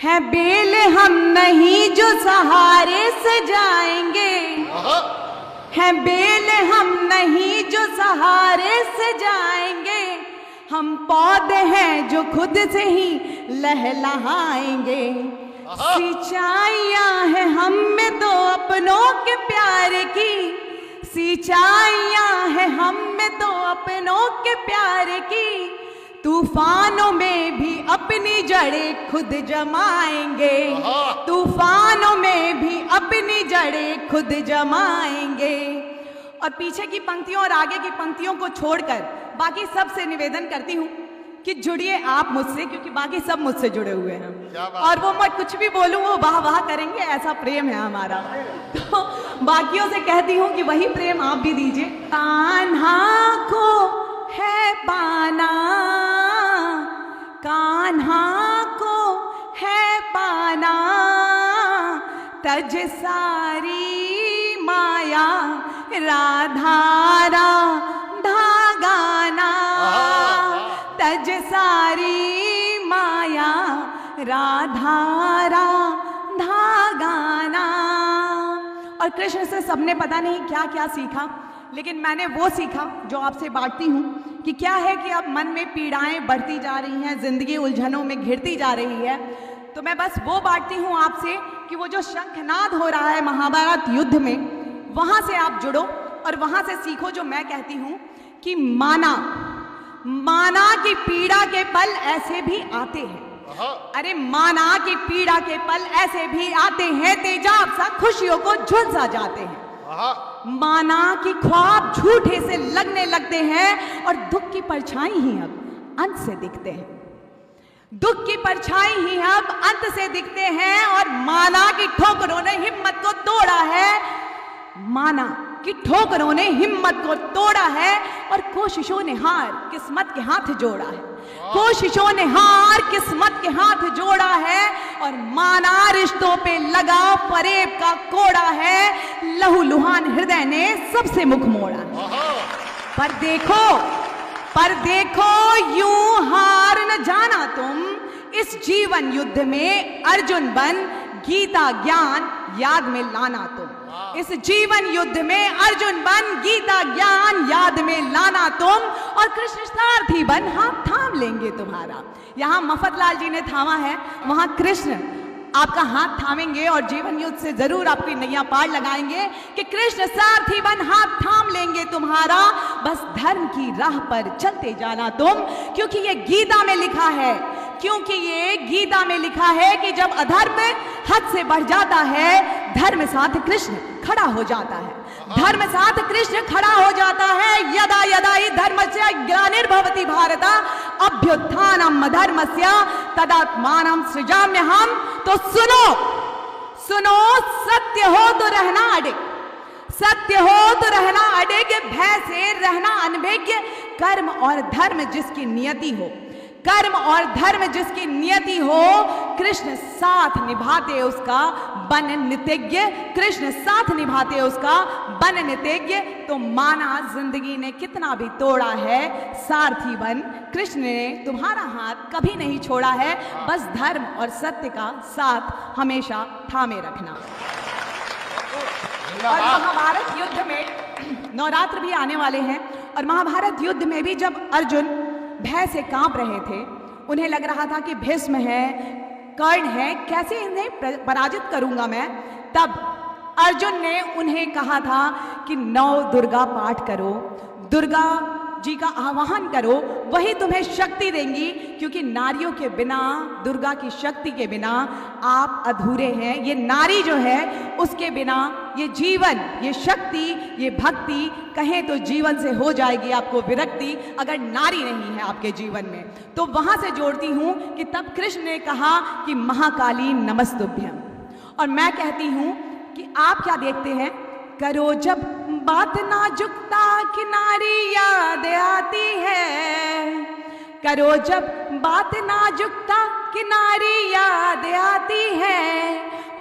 है बेल हम नहीं जो सहारे से जाएंगे, है बेल हम नहीं जो सहारे से जाएंगे, हम पौधे हैं जो खुद से ही लहलहाएंगे। सिंचाइयां हैं हम में तो अपनों के प्यार की, सिंचाइयां हैं हम में तो अपनों के प्यार की, तूफानों में भी अपनी जड़ें खुद जमाएंगे, तूफानों में भी अपनी जड़ें खुद जमाएंगे। और पीछे की पंक्तियों और आगे की पंक्तियों को छोड़कर बाकी सबसे निवेदन करती हूँ कि जुड़िए आप मुझसे, क्योंकि बाकी सब मुझसे जुड़े हुए हैं और वो मैं कुछ भी बोलूँ वो वाह वाह करेंगे, ऐसा प्रेम है हमारा। तो बाकियों से कहती हूँ कि वही प्रेम आप भी दीजिए। कान्हा को है पाना, कान्हा को है पाना, तज सारी माया राधारा धागाना, तज सारी माया राधारा धागाना। और कृष्ण से सबने पता नहीं क्या क्या सीखा, लेकिन मैंने वो सीखा जो आपसे बांटती हूँ कि क्या है कि अब मन में पीड़ाएं बढ़ती जा रही हैं, जिंदगी उलझनों में घिरती जा रही है, तो मैं बस वो बांटती हूँ आपसे कि वो जो शंखनाद हो रहा है महाभारत युद्ध में, वहां से आप जुड़ो और वहां से सीखो जो मैं कहती हूँ कि माना माना की पीड़ा के पल ऐसे भी आते हैं। अरे माना की पीड़ा के पल ऐसे भी आते हैं, तेजाब सा खुशियों को झुलसा जाते हैं। माना कि ख्वाब झूठे से लगने लगते हैं और दुख की परछाई ही अब अंत से दिखते हैं, दुख की परछाई ही अब अंत से दिखते हैं। और माना की ठोकरों ने हिम्मत को तोड़ा है, माना कि ठोकरों ने हिम्मत को तोड़ा है और कोशिशों ने हार किस्मत के हाथ जोड़ा है, कोशिशों ने हार किस्मत के हाथ जोड़ा है। और माना रिश्तों पे लगा फरेब का कोड़ा है, लहू लुहान हृदय ने सबसे मुख मोड़ा है। पर देखो यूं हार न जाना तुम, इस जीवन युद्ध में अर्जुन बन गीता ज्ञान याद में लाना तुम, इस जीवन युद्ध में अर्जुन बन गीता ज्ञान याद में लाना तुम, और कृष्ण सारथी बन हाथ थाम लेंगे तुम्हारा। यहाँ मफतलाल जी ने थामा है, वहां कृष्ण आपका हाथ थामेंगे और जीवन युद्ध से जरूर आपकी नैया पार लगाएंगे कि कृष्ण सारथी बन हाथ थाम लेंगे तुम्हारा। बस धर्म की राह पर चलते जाना तुम, क्योंकि ये गीता में लिखा है, क्योंकि ये गीता में लिखा है कि जब अधर्म हद से बढ़ जाता है, धर्म साथ कृष्ण खड़ा हो जाता है, धर्म साथ कृष्ण खड़ा हो जाता है। यदा यदा हि धर्मस्य ग्लानिर्भवति भारत अभ्युत्थानम् अधर्मस्य तदात्मानं सृजाम्यहम्। तो सुनो सुनो, सत्य हो तो रहना अडिग, सत्य हो तो रहना अडिग, भय से रहना अनभिज्ञ, कर्म और धर्म जिसकी नियति हो, कर्म और धर्म जिसकी नियति हो, कृष्ण साथ निभाते उसका बन नित्यज्ञ, कृष्ण साथ निभाते उसका बन नित्यज्ञ। तो माना जिंदगी ने कितना भी तोड़ा है, सारथी बन कृष्ण ने तुम्हारा हाथ कभी नहीं छोड़ा है। बस धर्म और सत्य का साथ हमेशा थामे रखना। और महाभारत युद्ध में नवरात्र भी आने वाले हैं, और महाभारत युद्ध में भी जब अर्जुन भय से कांप रहे थे, उन्हें लग रहा था कि भीष्म है, कर्ण है, कैसे इन्हें पराजित करूंगा मैं, तब अर्जुन ने उन्हें कहा था कि 9 दुर्गा पाठ करो, दुर्गा जी का आवाहन करो, वही तुम्हें शक्ति देंगी, क्योंकि नारियों के बिना, दुर्गा की शक्ति के बिना आप अधूरे हैं। ये नारी जो है उसके बिना ये जीवन, ये शक्ति, ये भक्ति, कहें तो जीवन से हो जाएगी आपको विरक्ति अगर नारी नहीं है आपके जीवन में। तो वहां से जोड़ती हूं कि तब कृष्ण ने कहा कि महाकाली नमस्तुभ्यम, और मैं कहती हूं कि आप क्या देखते हैं, करो जब बात नाजुकता की नारी याद आती है, करो जब बात नाजुकता की नारी याद आती है,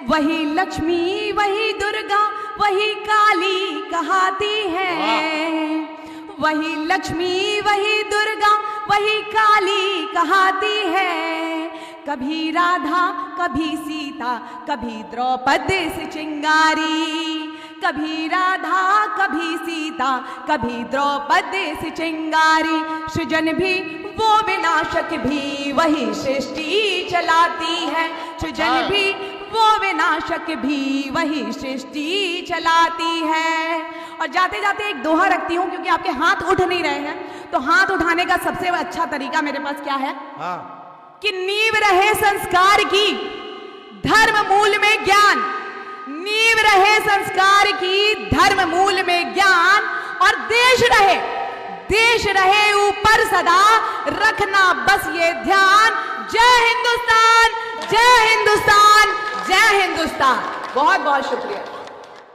वही लक्ष्मी वही दुर्गा वही काली कहाती है, वही लक्ष्मी वही दुर्गा वही काली कहाती है। कभी राधा कभी सीता, कभी द्रौपदी से चिंगारी। कभी राधा कभी सीता, कभी द्रौपदी से चिंगारी। सृजन भी वो विनाशक भी, वही सृष्टि चलाती है। सृजन भी वो विनाशक भी, वही सृष्टि चलाती है। और जाते जाते एक दोहा रखती हूँ, क्योंकि आपके हाथ उठ नहीं रहे हैं, तो हाथ उठाने का सबसे अच्छा तरीका मेरे पास क्या है? कि नींव रहे संस्कार की, धर्म मूल में ज्ञान। नींव रहे संस्कार की, धर्म मूल में ज्ञान। और देश रहे ऊपर सदा, रखना बस ये ध्यान। जय हिंदुस्तान, जय हिंदुस्तान, जय हिंदुस्तान। बहुत बहुत शुक्रिया।